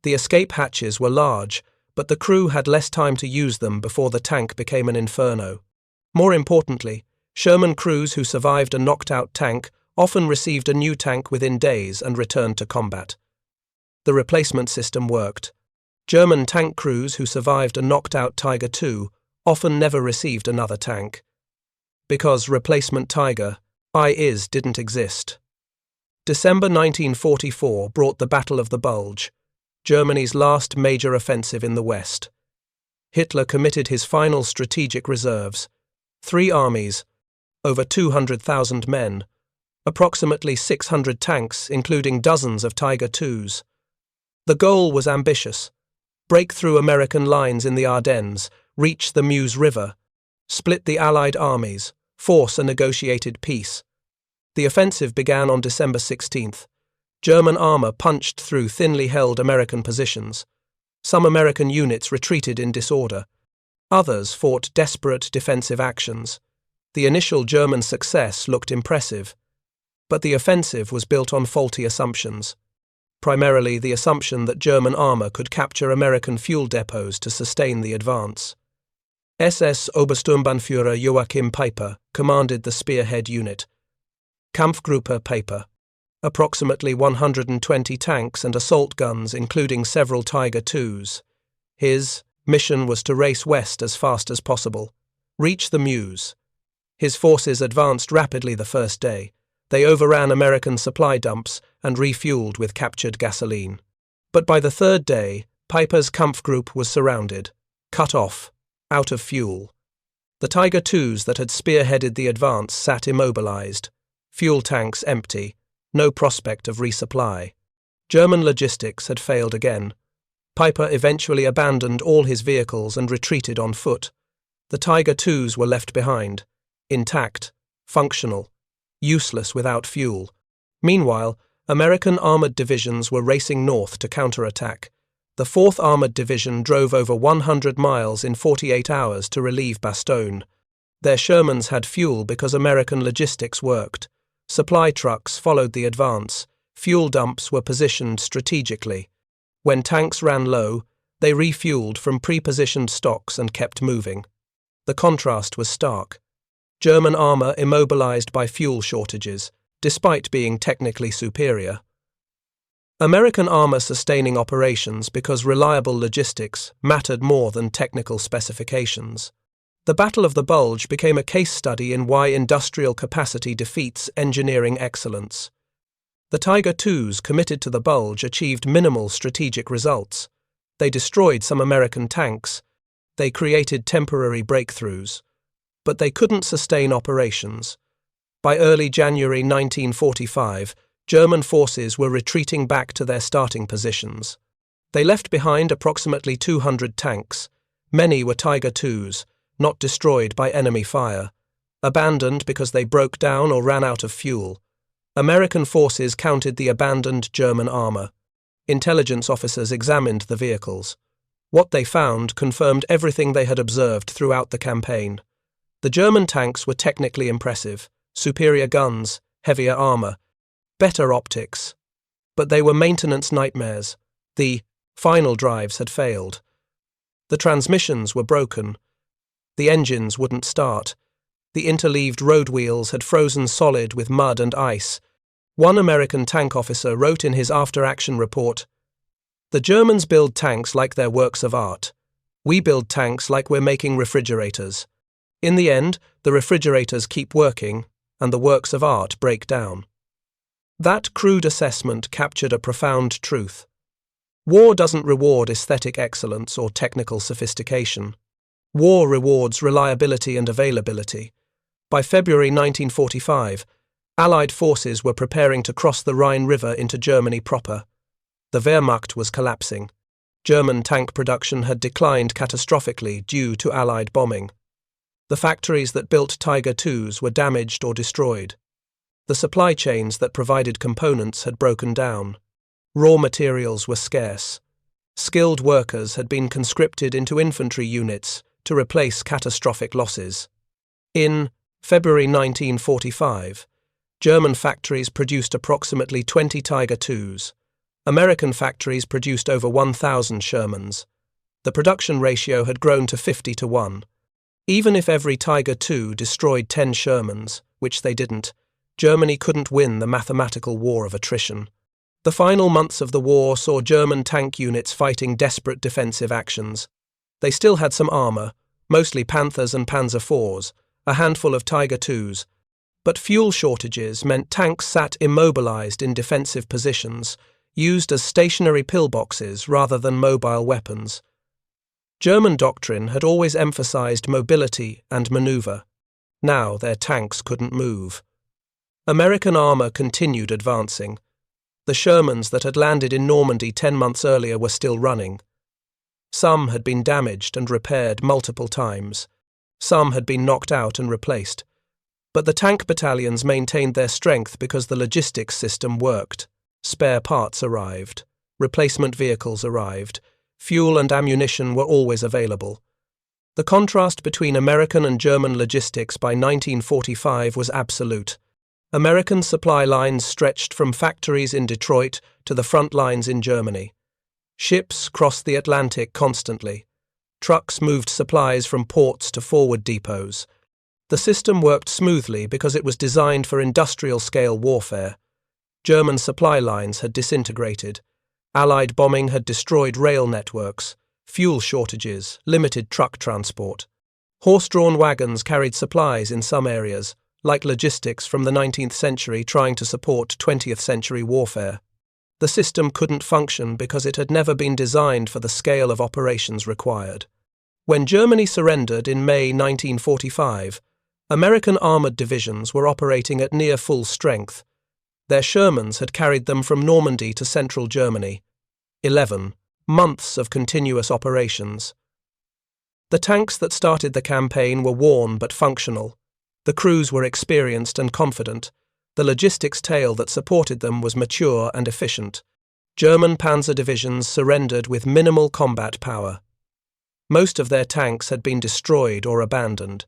The escape hatches were large, but the crew had less time to use them before the tank became an inferno. More importantly, Sherman crews who survived a knocked-out tank often received a new tank within days and returned to combat. The replacement system worked. German tank crews who survived a knocked-out Tiger II often never received another tank. Because replacement Tiger IIs didn't exist. December 1944 brought the Battle of the Bulge, Germany's last major offensive in the West. Hitler committed his final strategic reserves, 3 armies, over 200,000 men, approximately 600 tanks including dozens of Tiger IIs. The goal was ambitious: break through American lines in the Ardennes, reach the Meuse River, split the Allied armies, force a negotiated peace. The offensive began on December 16th. German armor punched through thinly held American positions. Some American units retreated in disorder. Others fought desperate defensive actions. The initial German success looked impressive, but the offensive was built on faulty assumptions. Primarily the assumption that German armor could capture American fuel depots to sustain the advance. SS Obersturmbannführer Joachim Peiper commanded the spearhead unit. Kampfgruppe Peiper, approximately 120 tanks and assault guns including several Tiger IIs. His mission was to race west as fast as possible, reach the Meuse. His forces advanced rapidly the first day. They overran American supply dumps and refueled with captured gasoline. But by the third day, Peiper's Kampfgruppe was surrounded, cut off, out of fuel. The Tiger IIs that had spearheaded the advance sat immobilized. fuel tanks empty, no prospect of resupply. German logistics had failed again. Piper eventually abandoned all his vehicles and retreated on foot. The Tiger IIs were left behind, intact, functional, useless without fuel. Meanwhile, American armored divisions were racing north to counterattack. The 4th Armored Division drove over 100 miles in 48 hours to relieve Bastogne. Their Shermans had fuel because American logistics worked. Supply trucks followed the advance. Fuel dumps were positioned strategically. When tanks ran low, they refueled from pre-positioned stocks and kept moving. The contrast was stark. German armor immobilized by fuel shortages, despite being technically superior. American armor sustaining operations because reliable logistics mattered more than technical specifications. The Battle of the Bulge became a case study in why industrial capacity defeats engineering excellence. The Tiger IIs committed to the Bulge achieved minimal strategic results. They destroyed some American tanks. They created temporary breakthroughs. But they couldn't sustain operations. By early January 1945, German forces were retreating back to their starting positions. They left behind approximately 200 tanks. Many were Tiger IIs, not destroyed by enemy fire, abandoned because they broke down or ran out of fuel. American forces counted the abandoned German armor. Intelligence officers examined the vehicles. What they found confirmed everything they had observed throughout the campaign. The German tanks were technically impressive, superior guns, heavier armor, better optics. But they were maintenance nightmares. The final drives had failed. The transmissions were broken. The engines wouldn't start. The interleaved road wheels had frozen solid with mud and ice. One American tank officer wrote in his after-action report, "The Germans build tanks like they're works of art. We build tanks like we're making refrigerators. In the end, the refrigerators keep working, and the works of art break down." That crude assessment captured a profound truth. War doesn't reward aesthetic excellence or technical sophistication. War rewards reliability and availability. By February 1945, Allied forces were preparing to cross the Rhine River into Germany proper. The Wehrmacht was collapsing. German tank production had declined catastrophically due to Allied bombing. The factories that built Tiger IIs were damaged or destroyed. The supply chains that provided components had broken down. Raw materials were scarce. Skilled workers had been conscripted into infantry units to replace catastrophic losses. In February 1945, German factories produced approximately 20 Tiger IIs. American factories produced over 1,000 Shermans. The production ratio had grown to 50-1. Even if every Tiger II destroyed 10 Shermans, which they didn't, Germany couldn't win the mathematical war of attrition. The final months of the war saw German tank units fighting desperate defensive actions. They still had some armor, mostly Panthers and Panzer IVs, a handful of Tiger IIs, but fuel shortages meant tanks sat immobilized in defensive positions, used as stationary pillboxes rather than mobile weapons. German doctrine had always emphasized mobility and maneuver. Now their tanks couldn't move. American armor continued advancing. The Shermans that had landed in Normandy 10 months earlier were still running. Some had been damaged and repaired multiple times. Some had been knocked out and replaced. But the tank battalions maintained their strength because the logistics system worked. Spare parts arrived. Replacement vehicles arrived. Fuel and ammunition were always available. The contrast between American and German logistics by 1945 was absolute. American supply lines stretched from factories in Detroit to the front lines in Germany. Ships crossed the Atlantic constantly. Trucks moved supplies from ports to forward depots. The system worked smoothly because it was designed for industrial-scale warfare. German supply lines had disintegrated. Allied bombing had destroyed rail networks. Fuel shortages limited truck transport. Horse-drawn wagons carried supplies in some areas, like logistics from the 19th century trying to support 20th century warfare. The system couldn't function because it had never been designed for the scale of operations required. When Germany surrendered in May 1945, American armored divisions were operating at near full strength. Their Shermans had carried them from Normandy to central Germany. 11 months of continuous operations. The tanks that started the campaign were worn but functional. The crews were experienced and confident. The logistics tail that supported them was mature and efficient. German panzer divisions surrendered with minimal combat power. Most of their tanks had been destroyed or abandoned.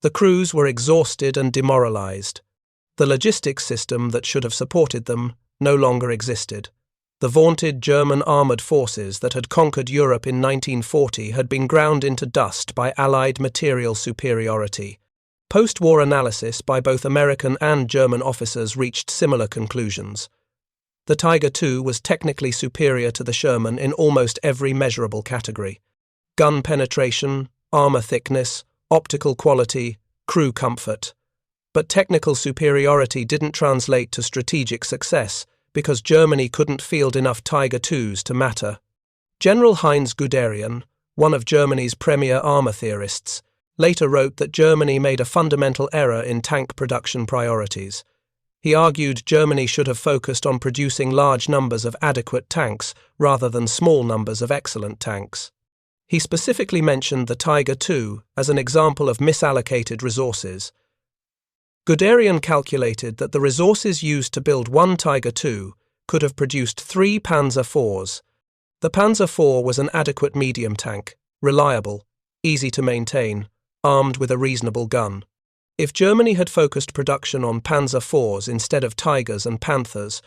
The crews were exhausted and demoralized. The logistics system that should have supported them no longer existed. The vaunted German armoured forces that had conquered Europe in 1940 had been ground into dust by Allied material superiority. Post-war analysis by both American and German officers reached similar conclusions. The Tiger II was technically superior to the Sherman in almost every measurable category: gun penetration, armour thickness, optical quality, crew comfort. But technical superiority didn't translate to strategic success, because Germany couldn't field enough Tiger IIs to matter. General Heinz Guderian, one of Germany's premier armour theorists, later wrote that Germany made a fundamental error in tank production priorities. He argued Germany should have focused on producing large numbers of adequate tanks rather than small numbers of excellent tanks. He specifically mentioned the Tiger II as an example of misallocated resources. Guderian calculated that the resources used to build one Tiger II could have produced 3 Panzer IVs. The Panzer IV was an adequate medium tank, reliable, easy to maintain, armed with a reasonable gun. If Germany had focused production on Panzer IVs instead of Tigers and Panthers,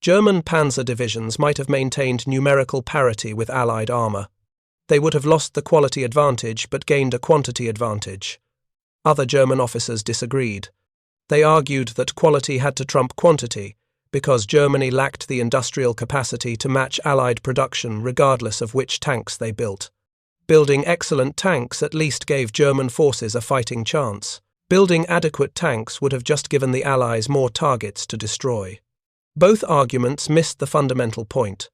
German panzer divisions might have maintained numerical parity with Allied armour. They would have lost the quality advantage but gained a quantity advantage. Other German officers disagreed. They argued that quality had to trump quantity because Germany lacked the industrial capacity to match Allied production regardless of which tanks they built. Building excellent tanks at least gave German forces a fighting chance. Building adequate tanks would have just given the Allies more targets to destroy. Both arguments missed the fundamental point.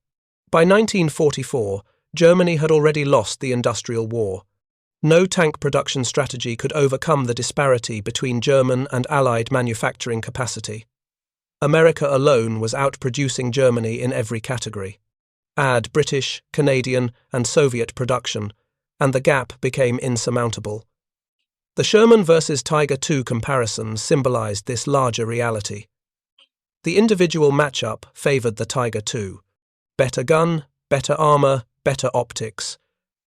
By 1944, Germany had already lost the industrial war. No tank production strategy could overcome the disparity between German and Allied manufacturing capacity. America alone was outproducing Germany in every category. Add British, Canadian, and Soviet production, and the gap became insurmountable. The Sherman versus Tiger II comparison symbolized this larger reality. The individual matchup favored the Tiger II. Better gun, better armor, better optics.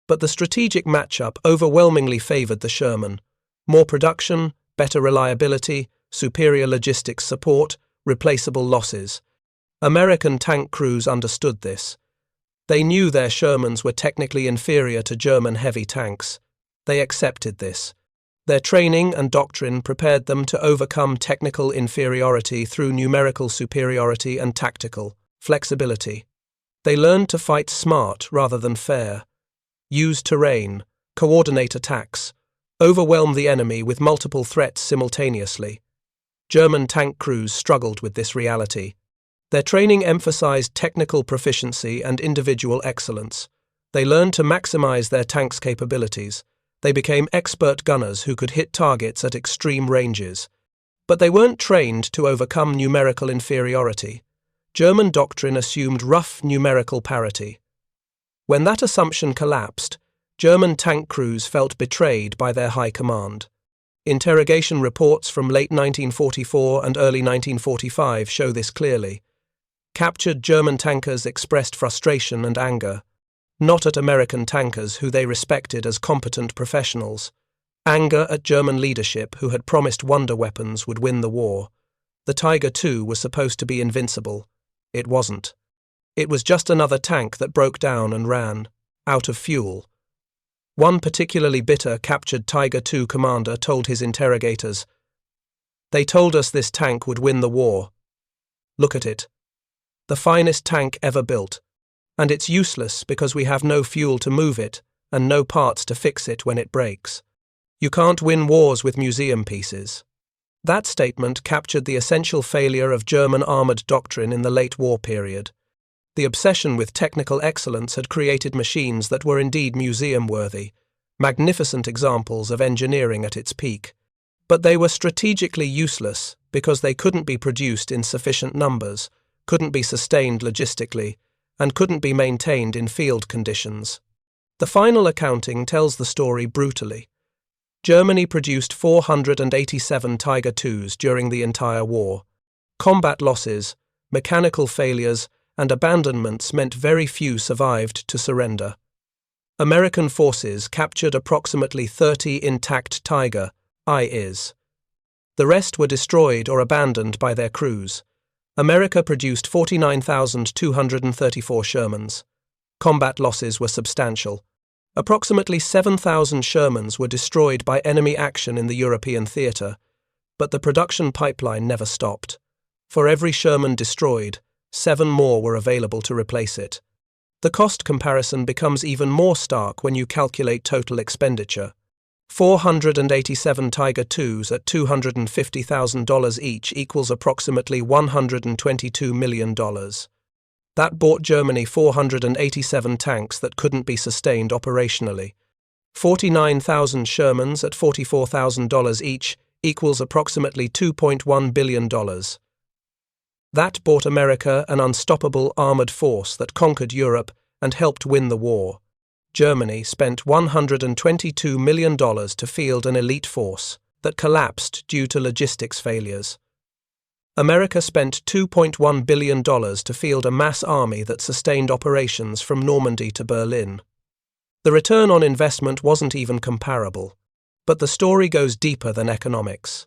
But the strategic matchup overwhelmingly favored the Sherman. More production, better reliability, superior logistics support, replaceable losses. American tank crews understood this. They knew their Shermans were technically inferior to German heavy tanks. They accepted this. Their training and doctrine prepared them to overcome technical inferiority through numerical superiority and tactical flexibility. They learned to fight smart rather than fair. Use terrain, coordinate attacks, overwhelm the enemy with multiple threats simultaneously. German tank crews struggled with this reality. Their training emphasized technical proficiency and individual excellence. They learned to maximize their tanks' capabilities. They became expert gunners who could hit targets at extreme ranges. But they weren't trained to overcome numerical inferiority. German doctrine assumed rough numerical parity. When that assumption collapsed, German tank crews felt betrayed by their high command. Interrogation reports from late 1944 and early 1945 show this clearly. Captured German tankers expressed frustration and anger, not at American tankers who they respected as competent professionals. Anger at German leadership who had promised wonder weapons would win the war. The Tiger II was supposed to be invincible. It wasn't. It was just another tank that broke down and ran, out of fuel. One particularly bitter captured Tiger II commander told his interrogators, "They told us this tank would win the war. Look at it. The finest tank ever built. And it's useless because we have no fuel to move it and no parts to fix it when it breaks. You can't win wars with museum pieces." That statement captured the essential failure of German armoured doctrine in the late war period. The obsession with technical excellence had created machines that were indeed museum-worthy, magnificent examples of engineering at its peak. But they were strategically useless because they couldn't be produced in sufficient numbers, couldn't be sustained logistically, and couldn't be maintained in field conditions. The final accounting tells the story brutally. Germany produced 487 Tiger IIs during the entire war. Combat losses, mechanical failures, and abandonments meant very few survived to surrender. American forces captured approximately 30 intact Tiger IIs. The rest were destroyed or abandoned by their crews. America produced 49,234 Shermans. Combat losses were substantial. Approximately 7,000 Shermans were destroyed by enemy action in the European theatre, but the production pipeline never stopped. For every Sherman destroyed, 7 more were available to replace it. The cost comparison becomes even more stark when you calculate total expenditure. 487 Tiger IIs at $250,000 each equals approximately $122 million. That bought Germany 487 tanks that couldn't be sustained operationally. 49,000 Shermans at $44,000 each equals approximately $2.1 billion. That bought America an unstoppable armored force that conquered Europe and helped win the war. Germany spent $122 million to field an elite force that collapsed due to logistics failures. America spent $2.1 billion to field a mass army that sustained operations from Normandy to Berlin. The return on investment wasn't even comparable. But the story goes deeper than economics.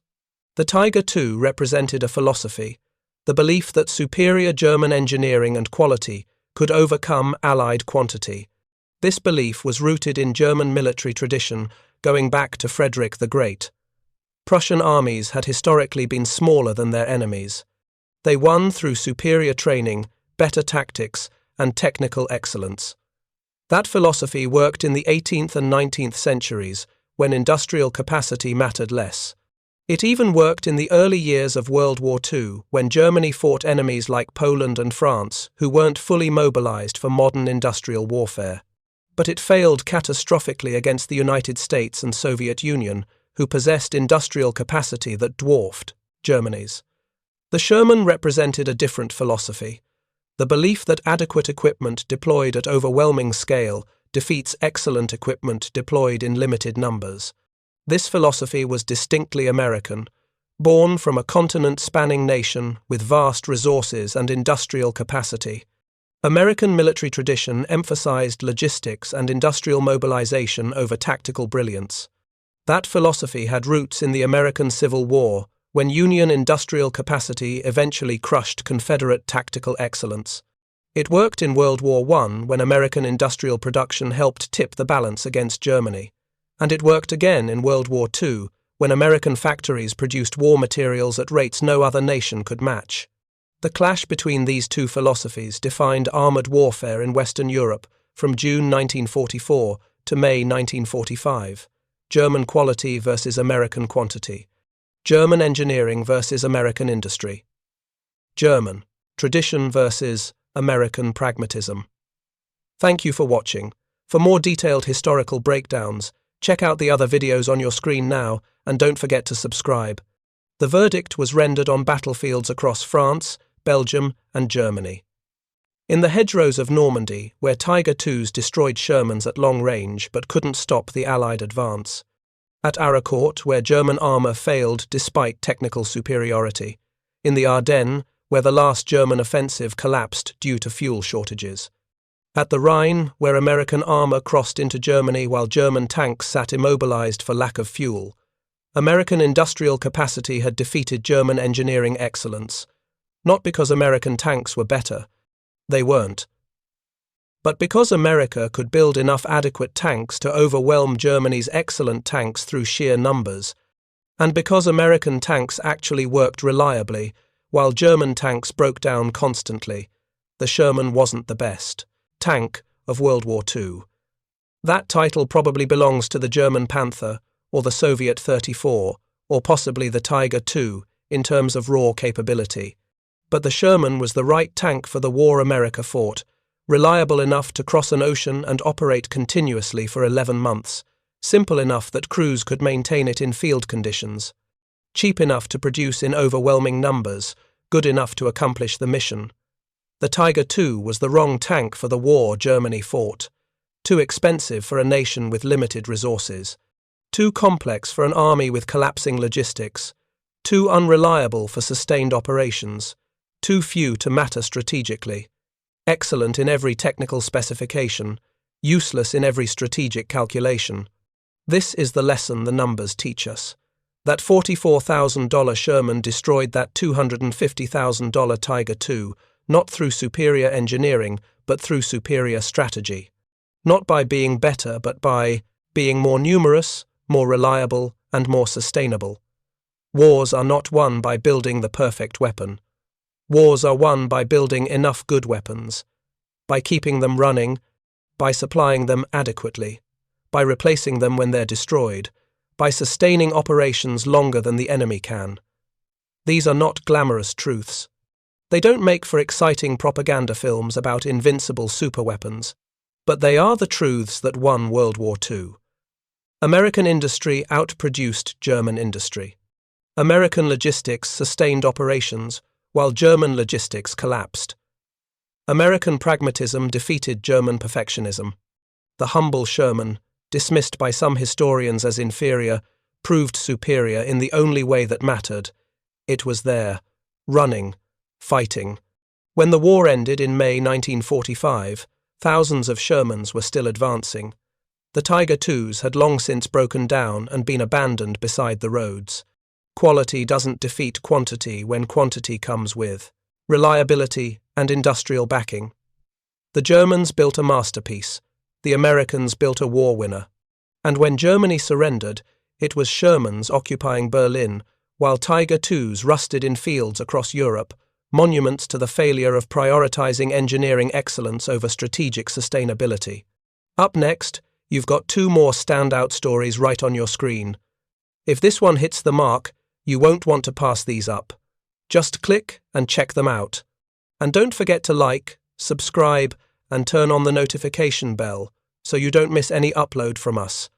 The Tiger II represented a philosophy, the belief that superior German engineering and quality could overcome Allied quantity. This belief was rooted in German military tradition going back to Frederick the Great. Prussian armies had historically been smaller than their enemies. They won through superior training, better tactics, and technical excellence. That philosophy worked in the 18th and 19th centuries, when industrial capacity mattered less. It even worked in the early years of World War II, when Germany fought enemies like Poland and France, who weren't fully mobilized for modern industrial warfare. But it failed catastrophically against the United States and Soviet Union, who possessed industrial capacity that dwarfed Germany's. The Sherman represented a different philosophy, the belief that adequate equipment deployed at overwhelming scale defeats excellent equipment deployed in limited numbers. This philosophy was distinctly American, born from a continent-spanning nation with vast resources and industrial capacity. American military tradition emphasized logistics and industrial mobilization over tactical brilliance. That philosophy had roots in the American Civil War, when Union industrial capacity eventually crushed Confederate tactical excellence. It worked in World War I, when American industrial production helped tip the balance against Germany. And it worked again in World War II, when American factories produced war materials at rates no other nation could match. The clash between these two philosophies defined armored warfare in Western Europe from June 1944 to May 1945. German quality versus American quantity. German engineering versus American industry. German tradition versus American pragmatism. Thank you for watching. For more detailed historical breakdowns, check out the other videos on your screen now, and don't forget to subscribe. The verdict was rendered on battlefields across France, Belgium, and Germany. In the hedgerows of Normandy, where Tiger IIs destroyed Shermans at long range but couldn't stop the Allied advance. At Aracourt, where German armour failed despite technical superiority. In the Ardennes, where the last German offensive collapsed due to fuel shortages. At the Rhine, where American armour crossed into Germany while German tanks sat immobilized for lack of fuel. American industrial capacity had defeated German engineering excellence. Not because American tanks were better. They weren't. But because America could build enough adequate tanks to overwhelm Germany's excellent tanks through sheer numbers, and because American tanks actually worked reliably, while German tanks broke down constantly, the Sherman wasn't the best tank of World War II. That title probably belongs to the German Panther, or the Soviet 34, or possibly the Tiger II, in terms of raw capability. But the Sherman was the right tank for the war America fought, reliable enough to cross an ocean and operate continuously for 11 months, simple enough that crews could maintain it in field conditions, cheap enough to produce in overwhelming numbers, good enough to accomplish the mission. The Tiger II was the wrong tank for the war Germany fought. Too expensive for a nation with limited resources. Too complex for an army with collapsing logistics. Too unreliable for sustained operations. Too few to matter strategically. Excellent in every technical specification. Useless in every strategic calculation. This is the lesson the numbers teach us. That $44,000 Sherman destroyed that $250,000 Tiger II, not through superior engineering, but through superior strategy. Not by being better, but by being more numerous, more reliable, and more sustainable. Wars are not won by building the perfect weapon. Wars are won by building enough good weapons, by keeping them running, by supplying them adequately, by replacing them when they're destroyed, by sustaining operations longer than the enemy can. These are not glamorous truths. They don't make for exciting propaganda films about invincible superweapons, but they are the truths that won World War II. American industry outproduced German industry. American logistics sustained operations, while German logistics collapsed. American pragmatism defeated German perfectionism. The humble Sherman, dismissed by some historians as inferior, proved superior in the only way that mattered. It was there, running, fighting. When the war ended in May 1945, thousands of Shermans were still advancing. The Tiger IIs had long since broken down and been abandoned beside the roads. Quality doesn't defeat quantity when quantity comes with reliability and industrial backing. The Germans built a masterpiece. The Americans built a war winner. And when Germany surrendered, it was Shermans occupying Berlin, while Tiger IIs rusted in fields across Europe, monuments to the failure of prioritizing engineering excellence over strategic sustainability. Up next, you've got two more standout stories right on your screen. If this one hits the mark, you won't want to pass these up. Just click and check them out. And don't forget to like, subscribe, and turn on the notification bell so you don't miss any upload from us.